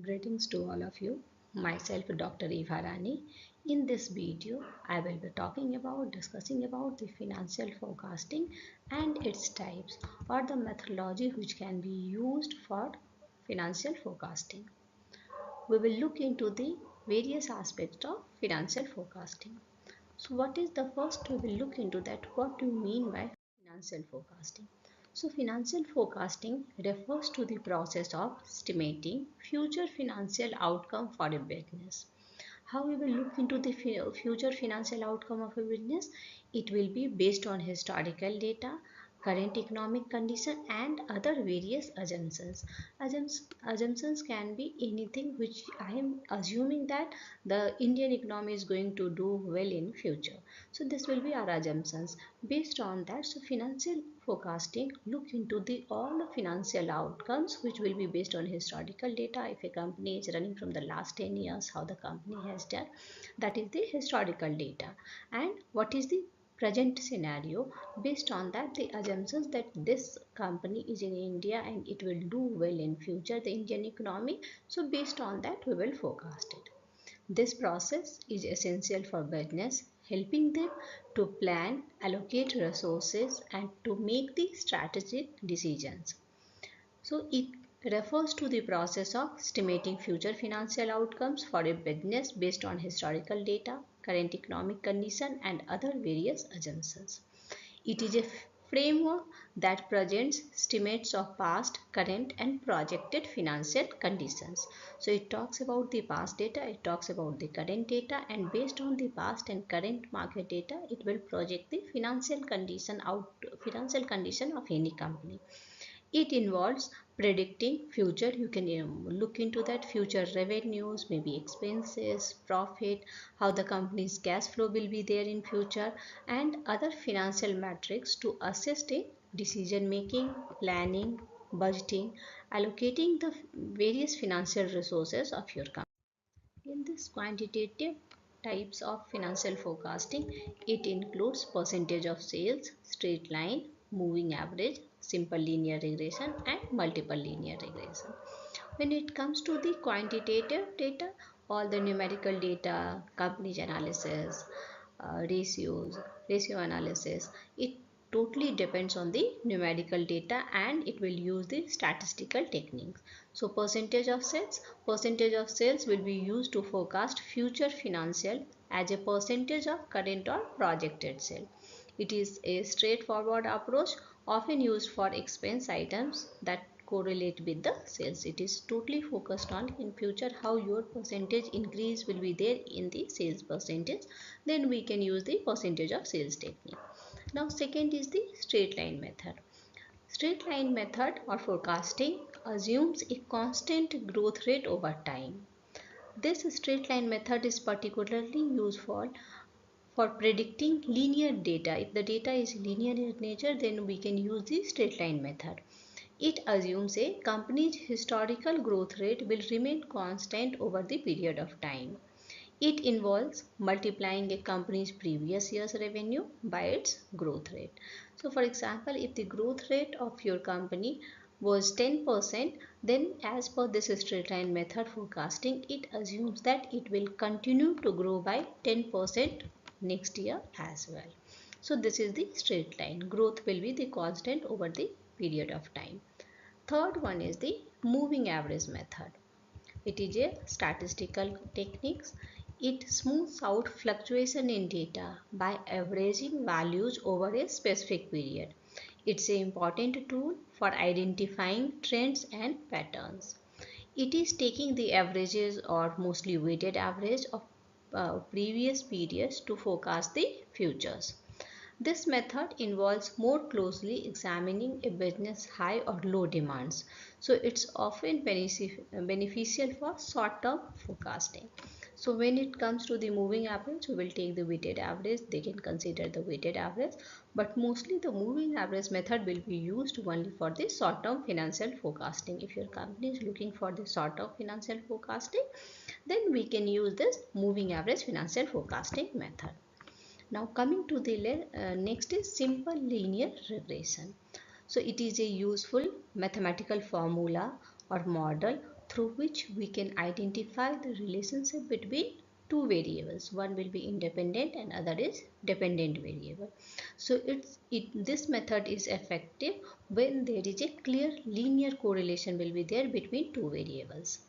Greetings to all of you. Myself Dr. Ibha Rani. In this video, I will be discussing about the financial forecasting and its types or the methodology which can be used for financial forecasting. We will look into the various aspects of financial forecasting. So what is the first we will look into that what do you mean by financial forecasting? So financial forecasting refers to the process of estimating future financial outcome for a business. How we will look into the future financial outcome of a business? It will be based on historical data, current economic condition and other various assumptions. Assumptions can be anything which I am assuming that the Indian economy is going to do well in future. So this will be our assumptions. Based on that, so financial forecasting look into the all the financial outcomes which will be based on historical data. If a company is running from the last 10 years, how the company has done, that is the historical data. And what is the present scenario? Based on that, the assumptions that this company is in India and it will do well in future, the Indian economy. So based on that, we will forecast it. This process is essential for business, helping them to plan, allocate resources, and to make the strategic decisions. So it refers to the process of estimating future financial outcomes for a business based on historical data, current economic condition, and other various assumptions. It is a framework that presents estimates of past, current, and projected financial conditions. So it talks about the past data, it talks about the current data, and based on the past and current market data, it will project the financial condition of any company. It involves predicting future. You can look into that future revenues, maybe expenses, profit, how the company's cash flow will be there in future, and other financial metrics to assist in decision making, planning, budgeting, allocating the various financial resources of your company. In this quantitative types of financial forecasting, it includes percentage of sales, straight line, moving average, simple linear regression, and multiple linear regression. When it comes to the quantitative data, all the numerical data, company analysis, ratios, ratio analysis, it totally depends on the numerical data and it will use the statistical techniques. So percentage of sales will be used to forecast future financial as a percentage of current or projected sale. It is a straightforward approach often used for expense items that correlate with the sales. It is totally focused on in future how your percentage increase will be there in the sales percentage. Then we can use the percentage of sales technique. Now second is the straight line method. Straight line method or forecasting assumes a constant growth rate over time. This straight line method is particularly useful for predicting linear data. If the data is linear in nature, then we can use the straight line method. It assumes a company's historical growth rate will remain constant over the period of time. It involves multiplying a company's previous year's revenue by its growth rate. So for example, if the growth rate of your company was 10%, then as per this straight line method forecasting, it assumes that it will continue to grow by 10% next year as well. So this is the straight line. Growth will be the constant over the period of time. Third one is the moving average method. It is a statistical technique. It smooths out fluctuation in data by averaging values over a specific period. It's an important tool for identifying trends and patterns. It is taking the averages or mostly weighted average of previous periods to forecast the futures. This method involves more closely examining a business high or low demands. So it's often beneficial for short-term forecasting. So when it comes to the moving average, we will take the weighted average. They can consider the weighted average, but mostly the moving average method will be used only for the short-term financial forecasting. If your company is looking for the short-term financial forecasting, then we can use this moving average financial forecasting method. Now coming to the next is simple linear regression. So it is a useful mathematical formula or model through which we can identify the relationship between two variables. One will be independent and other is dependent variable. So this method is effective when there is a clear linear correlation will be there between two variables.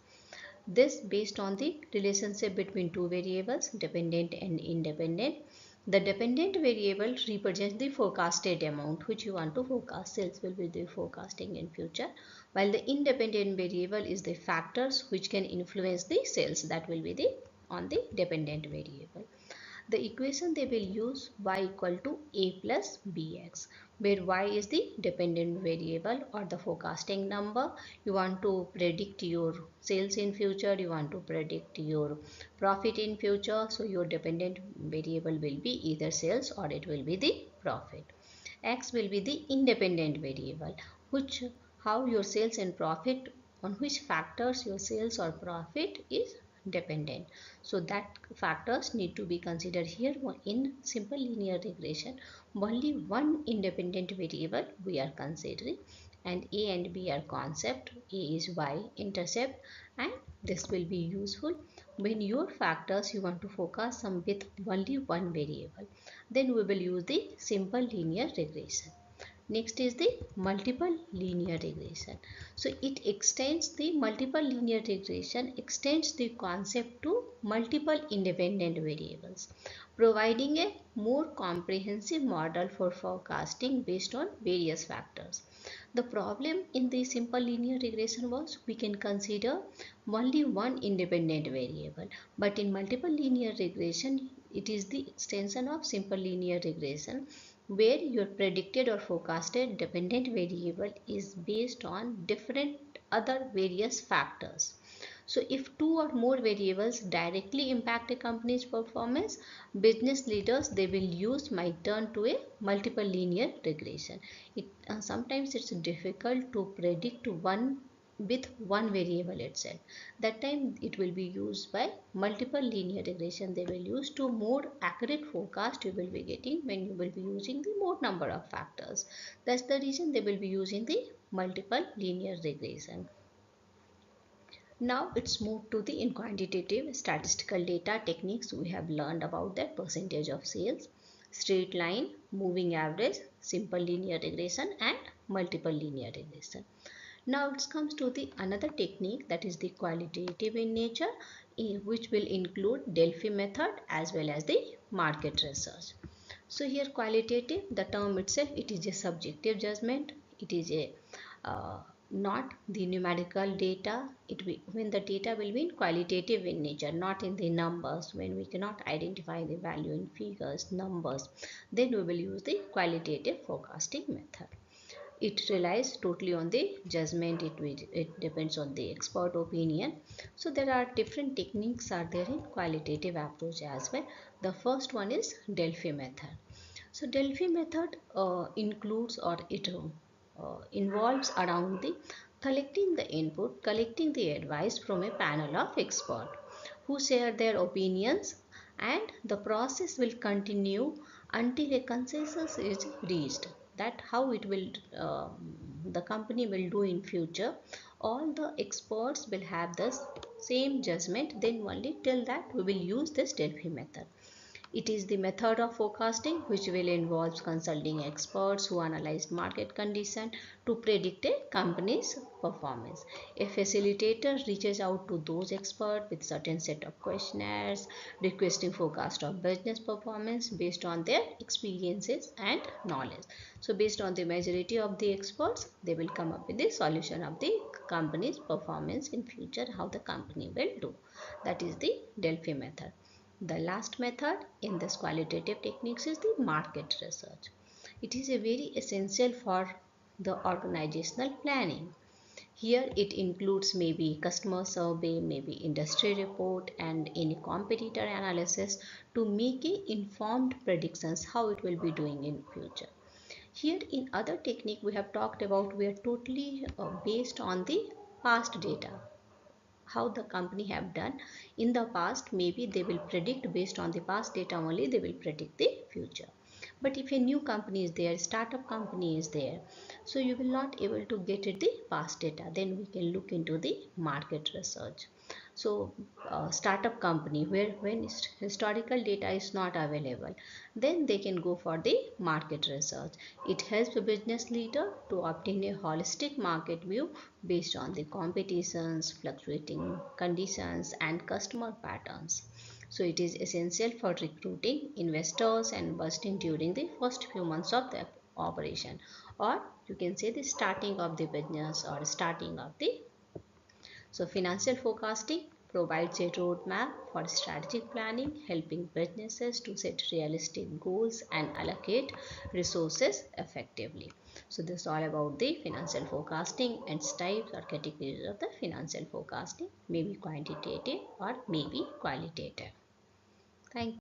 This based on the relationship between two variables, dependent and independent. The dependent variable represents the forecasted amount which you want to forecast. Sales will be the forecasting in future, while the independent variable is the factors which can influence the sales, that will be the on the dependent variable. The equation they will use y equal to a plus bx, where y is the dependent variable or the forecasting number. You want to predict your sales in future, you want to predict your profit in future, so your dependent variable will be either sales or it will be the profit. X will be the independent variable, which how your sales and profit, on which factors your sales or profit is dependent. So that factors need to be considered here. In simple linear regression, only one independent variable we are considering, and A and B are concept. A is y intercept, and this will be useful when your factors you want to focus some with only one variable. Then we will use the simple linear regression. Next is the multiple linear regression. So it extends the multiple linear regression, extends the concept to multiple independent variables, providing a more comprehensive model for forecasting based on various factors. The problem in the simple linear regression was we can consider only one independent variable, but in multiple linear regression it is the extension of simple linear regression, where your predicted or forecasted dependent variable is based on different other various factors. So if two or more variables directly impact a company's performance, business leaders they will use might turn to a multiple linear regression. Sometimes it's difficult to predict one with one variable itself. That time it will be used by multiple linear regression. They will use to more accurate forecast you will be getting when you will be using the more number of factors. That's the reason they will be using the multiple linear regression. Now it's moved to the in quantitative statistical data techniques. We have learned about that percentage of sales, straight line, moving average, simple linear regression and multiple linear regression. Now it comes to the another technique, that is the qualitative in nature, which will include Delphi method as well as the market research. So here qualitative, the term itself, it is a subjective judgment. It is a not the numerical data. When the data will be qualitative in nature, not in the numbers, when we cannot identify the value in figures, numbers, then we will use the qualitative forecasting method. It relies totally on the judgment. It depends on the expert opinion. So there are different techniques are there in qualitative approach as well. The first one is Delphi method. So Delphi method includes or it involves around the collecting the input, collecting the advice from a panel of experts who share their opinions, and the process will continue until a consensus is reached. That how it will the company will do in future. All the experts will have the same judgment. Then only till that we will use this Delphi method. It is the method of forecasting which will involve consulting experts who analyze market condition to predict a company's performance. A facilitator reaches out to those experts with certain set of questionnaires requesting forecast of business performance based on their experiences and knowledge. So based on the majority of the experts, they will come up with the solution of the company's performance in future, how the company will do. That is the Delphi method. The last method in this qualitative techniques is the market research. It is a very essential for the organizational planning. Here it includes maybe customer survey, maybe industry report and any competitor analysis to make informed predictions how it will be doing in future. Here in other technique we have talked about, we are totally based on the past data, how the company have done in the past. Maybe they will predict based on the past data only, they will predict the future. But if a new company is there, startup company is there, so you will not able to get it the past data. Then we can look into the market research. So startup company where when historical data is not available, then they can go for the market research. It helps the business leader to obtain a holistic market view based on the competitions, fluctuating conditions and customer patterns. So it is essential for recruiting investors and budgeting during the first few months of the operation, or you can say the starting of the business or starting of the. So financial forecasting provides a roadmap for strategic planning, helping businesses to set realistic goals and allocate resources effectively. So this is all about the financial forecasting and types or categories of the financial forecasting, maybe quantitative or maybe qualitative. Thank you.